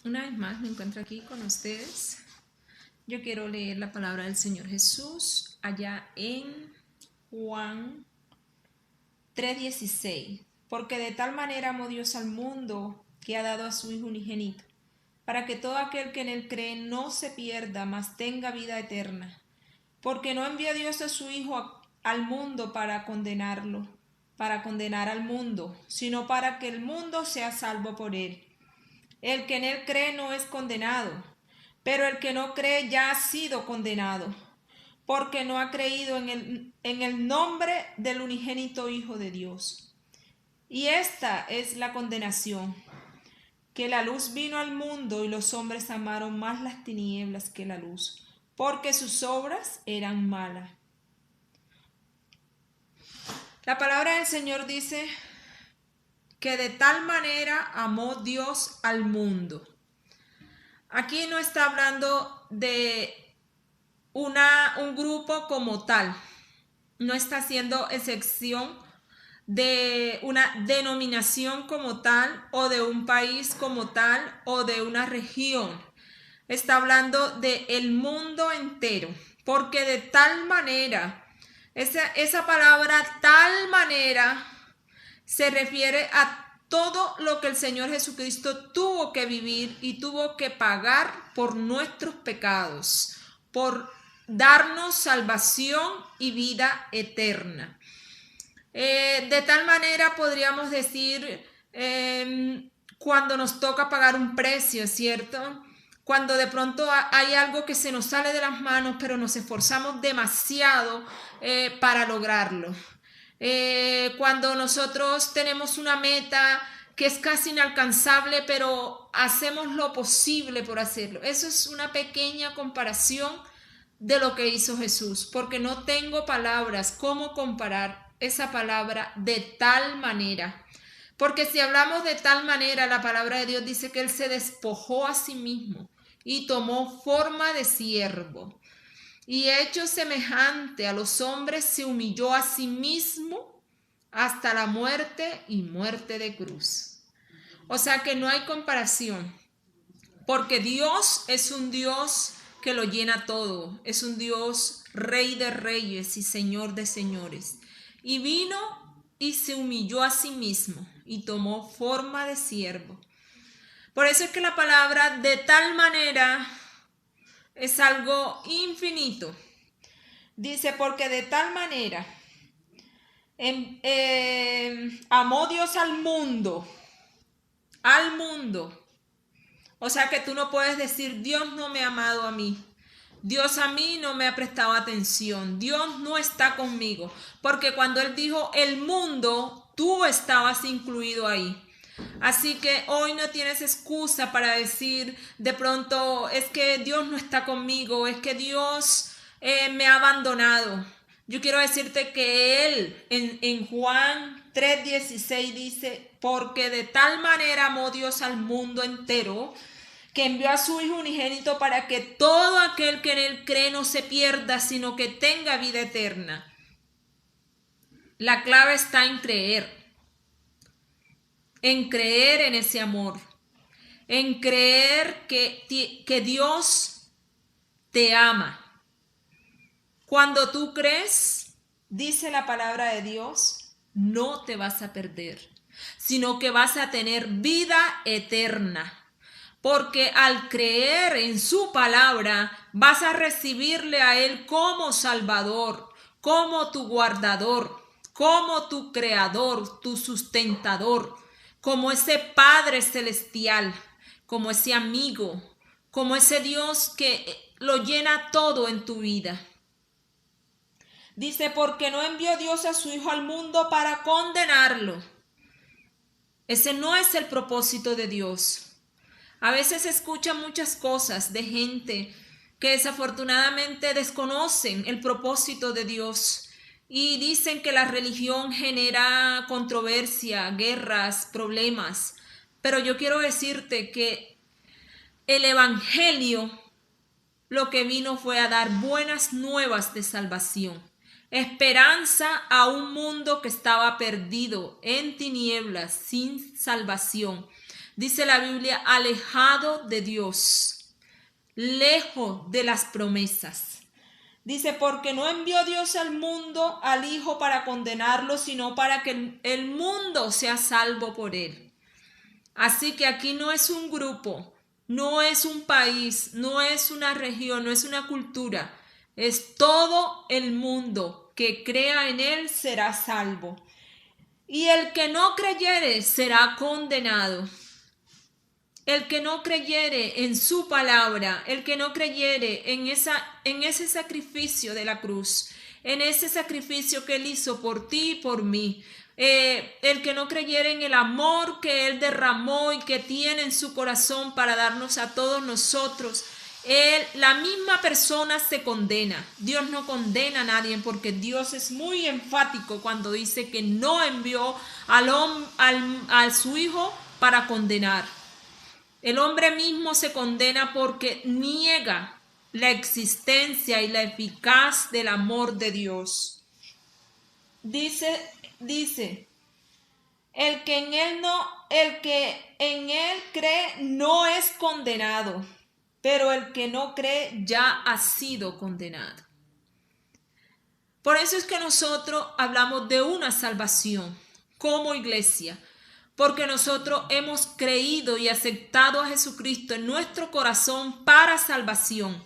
Una vez más me encuentro aquí con ustedes. Yo quiero leer la palabra del Señor Jesús allá en Juan 3:16. Porque de tal manera amó Dios al mundo que ha dado a su Hijo unigénito, para que todo aquel que en él cree no se pierda, mas tenga vida eterna. Porque no envió Dios a su Hijo al mundo para condenarlo, para condenar al mundo, sino para que el mundo sea salvo por él. El que en él cree no es condenado, pero el que no cree ya ha sido condenado, porque no ha creído en el nombre del unigénito Hijo de Dios. Y esta es la condenación, que la luz vino al mundo y los hombres amaron más las tinieblas que la luz, porque sus obras eran malas. La palabra del Señor dice que de tal manera amó Dios al mundo. Aquí no está hablando de un grupo como tal, no está haciendo excepción de una denominación como tal, o de un país como tal, o de una región. Está hablando del mundo entero, porque de tal manera, esa palabra tal manera se refiere a todo lo que el Señor Jesucristo tuvo que vivir y tuvo que pagar por nuestros pecados, por darnos salvación y vida eterna. De tal manera podríamos decir, cuando nos toca pagar un precio, ¿cierto? Cuando de pronto hay algo que se nos sale de las manos, pero nos esforzamos demasiado para lograrlo. Cuando nosotros tenemos una meta que es casi inalcanzable, pero hacemos lo posible por hacerlo. Eso es una pequeña comparación de lo que hizo Jesús, porque no tengo palabras cómo comparar esa palabra de tal manera. Porque si hablamos de tal manera, la palabra de Dios dice que Él se despojó a sí mismo y tomó forma de siervo. Y hecho semejante a los hombres, se humilló a sí mismo hasta la muerte y muerte de cruz. O sea que no hay comparación, porque Dios es un Dios que lo llena todo, es un Dios rey de reyes y señor de señores. Y vino y se humilló a sí mismo y tomó forma de siervo. Por eso es que la palabra de tal manera es algo infinito. Dice, porque de tal manera amó Dios al mundo. O sea que tú no puedes decir, Dios no me ha amado a mí. Dios a mí no me ha prestado atención. Dios no está conmigo. Porque cuando Él dijo el mundo, tú estabas incluido ahí. Así que hoy no tienes excusa para decir de pronto es que Dios no está conmigo, es que Dios me ha abandonado. Yo quiero decirte que Él en Juan 3:16 dice, porque de tal manera amó Dios al mundo entero, que envió a su Hijo unigénito para que todo aquel que en Él cree no se pierda, sino que tenga vida eterna. La clave está en creer en ese amor, en creer que Dios te ama. Cuando tú crees, dice la palabra de Dios, no te vas a perder, sino que vas a tener vida eterna. Porque al creer en su palabra, vas a recibirle a Él como Salvador, como tu guardador, como tu creador, tu sustentador, como ese Padre celestial, como ese amigo, como ese Dios que lo llena todo en tu vida. Dice, porque no envió Dios a su Hijo al mundo para condenarlo. Ese no es el propósito de Dios. A veces se escuchan muchas cosas de gente que desafortunadamente desconocen el propósito de Dios y dicen que la religión genera controversia, guerras, problemas. Pero yo quiero decirte que el Evangelio lo que vino fue a dar buenas nuevas de salvación, esperanza a un mundo que estaba perdido en tinieblas, sin salvación. Dice la Biblia, alejado de Dios, lejos de las promesas. Dice, porque no envió Dios al mundo al Hijo para condenarlo, sino para que el mundo sea salvo por él. Así que aquí no es un grupo, no es un país, no es una región, no es una cultura. Es todo el mundo que crea en él será salvo. Y el que no creyere será condenado. El que no creyere en su palabra, el que no creyere en ese sacrificio de la cruz, en ese sacrificio que él hizo por ti y por mí, el que no creyere en el amor que él derramó y que tiene en su corazón para darnos a todos nosotros, la misma persona se condena. Dios no condena a nadie porque Dios es muy enfático cuando dice que no envió a su Hijo para condenar. El hombre mismo se condena porque niega la existencia y la eficaz del amor de Dios. Dice, el que en él cree no es condenado, pero el que no cree ya ha sido condenado. Por eso es que nosotros hablamos de una salvación como iglesia. Porque nosotros hemos creído y aceptado a Jesucristo en nuestro corazón para salvación.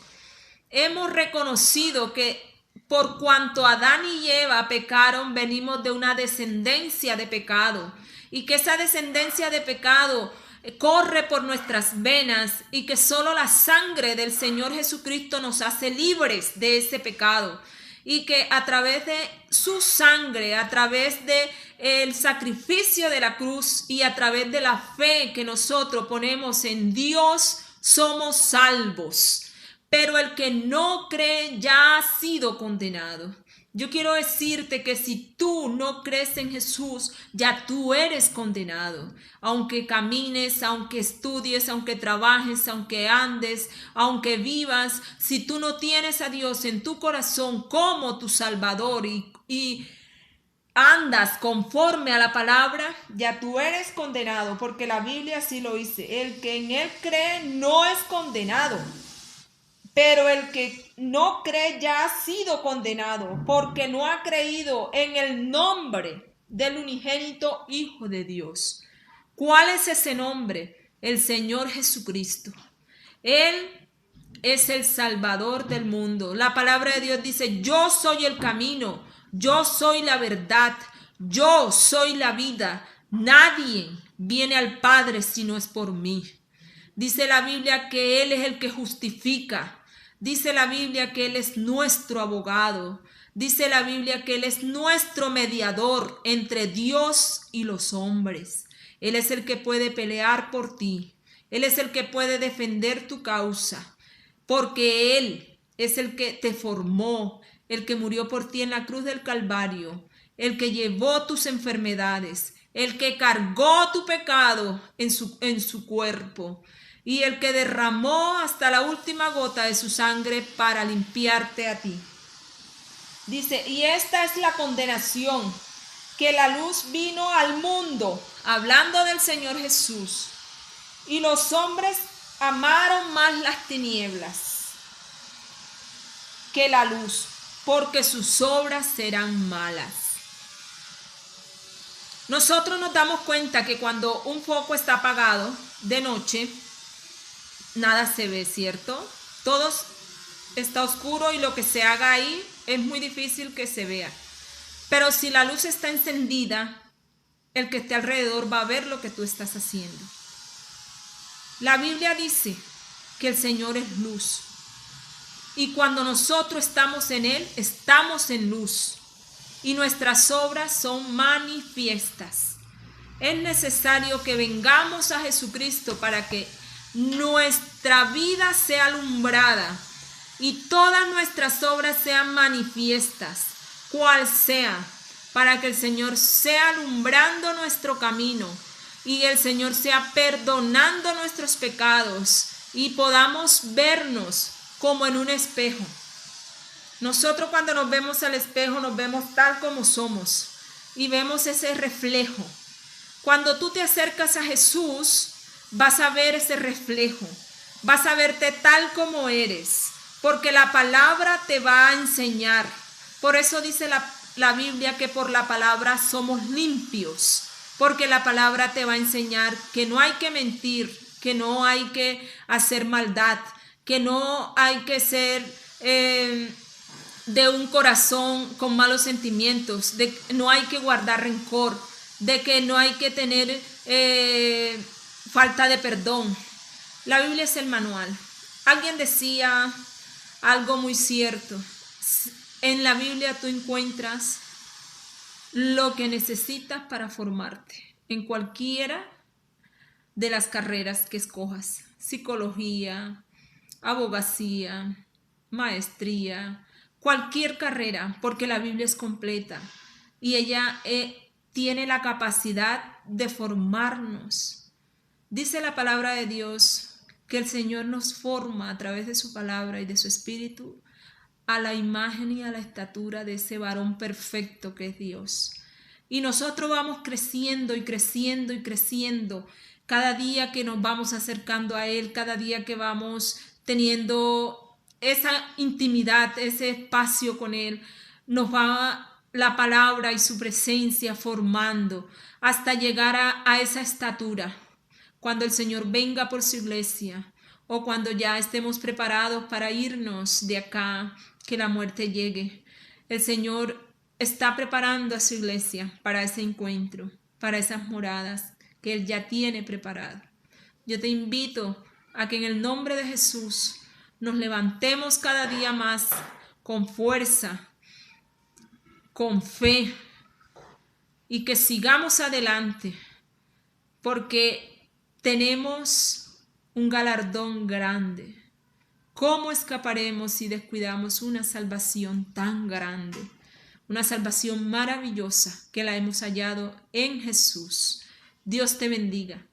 Hemos reconocido que por cuanto Adán y Eva pecaron, venimos de una descendencia de pecado. Y que esa descendencia de pecado corre por nuestras venas y que solo la sangre del Señor Jesucristo nos hace libres de ese pecado. Y que a través de su sangre, a través de el sacrificio de la cruz y a través de la fe que nosotros ponemos en Dios, somos salvos. Pero el que no cree ya ha sido condenado. Yo quiero decirte que si tú no crees en Jesús, ya tú eres condenado. Aunque camines, aunque estudies, aunque trabajes, aunque andes, aunque vivas, si tú no tienes a Dios en tu corazón como tu Salvador y andas conforme a la palabra, ya tú eres condenado, porque la Biblia así lo dice. El que en él cree no es condenado. Pero el que no cree ya ha sido condenado porque no ha creído en el nombre del unigénito Hijo de Dios. ¿Cuál es ese nombre? El Señor Jesucristo. Él es el Salvador del mundo. La palabra de Dios dice, yo soy el camino, yo soy la verdad, yo soy la vida. Nadie viene al Padre si no es por mí. Dice la Biblia que Él es el que justifica. Dice la Biblia que Él es nuestro abogado. Dice la Biblia que Él es nuestro mediador entre Dios y los hombres. Él es el que puede pelear por ti. Él es el que puede defender tu causa. Porque Él es el que te formó, el que murió por ti en la cruz del Calvario, el que llevó tus enfermedades, el que cargó tu pecado en su cuerpo. Y el que derramó hasta la última gota de su sangre para limpiarte a ti. Dice, y esta es la condenación, que la luz vino al mundo, hablando del Señor Jesús, y los hombres amaron más las tinieblas que la luz, porque sus obras serán malas. Nosotros nos damos cuenta que cuando un foco está apagado de noche, nada se ve, ¿cierto? Todo está oscuro y lo que se haga ahí es muy difícil que se vea. Pero si la luz está encendida, el que esté alrededor va a ver lo que tú estás haciendo. La Biblia dice que el Señor es luz. Y cuando nosotros estamos en Él, estamos en luz. Y nuestras obras son manifiestas. Es necesario que vengamos a Jesucristo para que nuestra vida sea alumbrada y todas nuestras obras sean manifiestas, cual sea, para que el Señor sea alumbrando nuestro camino y el Señor sea perdonando nuestros pecados y podamos vernos como en un espejo. Nosotros cuando nos vemos al espejo nos vemos tal como somos y vemos ese reflejo. Cuando tú te acercas a Jesús, vas a ver ese reflejo, vas a verte tal como eres, porque la palabra te va a enseñar. Por eso dice la Biblia que por la palabra somos limpios, porque la palabra te va a enseñar que no hay que mentir, que no hay que hacer maldad, que no hay que ser de un corazón con malos sentimientos, de no hay que guardar rencor, de que no hay que tener falta de perdón. La Biblia es el manual. Alguien decía algo muy cierto. En la Biblia tú encuentras lo que necesitas para formarte en cualquiera de las carreras que escojas: psicología, abogacía, maestría, cualquier carrera, porque la Biblia es completa y ella tiene la capacidad de formarnos. Dice la palabra de Dios que el Señor nos forma a través de su palabra y de su espíritu a la imagen y a la estatura de ese varón perfecto que es Dios. Y nosotros vamos creciendo y creciendo y creciendo cada día que nos vamos acercando a Él, cada día que vamos teniendo esa intimidad, ese espacio con Él, nos va la palabra y su presencia formando hasta llegar a esa estatura. Cuando el Señor venga por su iglesia o cuando ya estemos preparados para irnos de acá, que la muerte llegue, el Señor está preparando a su iglesia para ese encuentro, para esas moradas que Él ya tiene preparado. Yo te invito a que en el nombre de Jesús nos levantemos cada día más con fuerza, con fe, y que sigamos adelante, porque tenemos un galardón grande. ¿Cómo escaparemos si descuidamos una salvación tan grande? Una salvación maravillosa que la hemos hallado en Jesús. Dios te bendiga.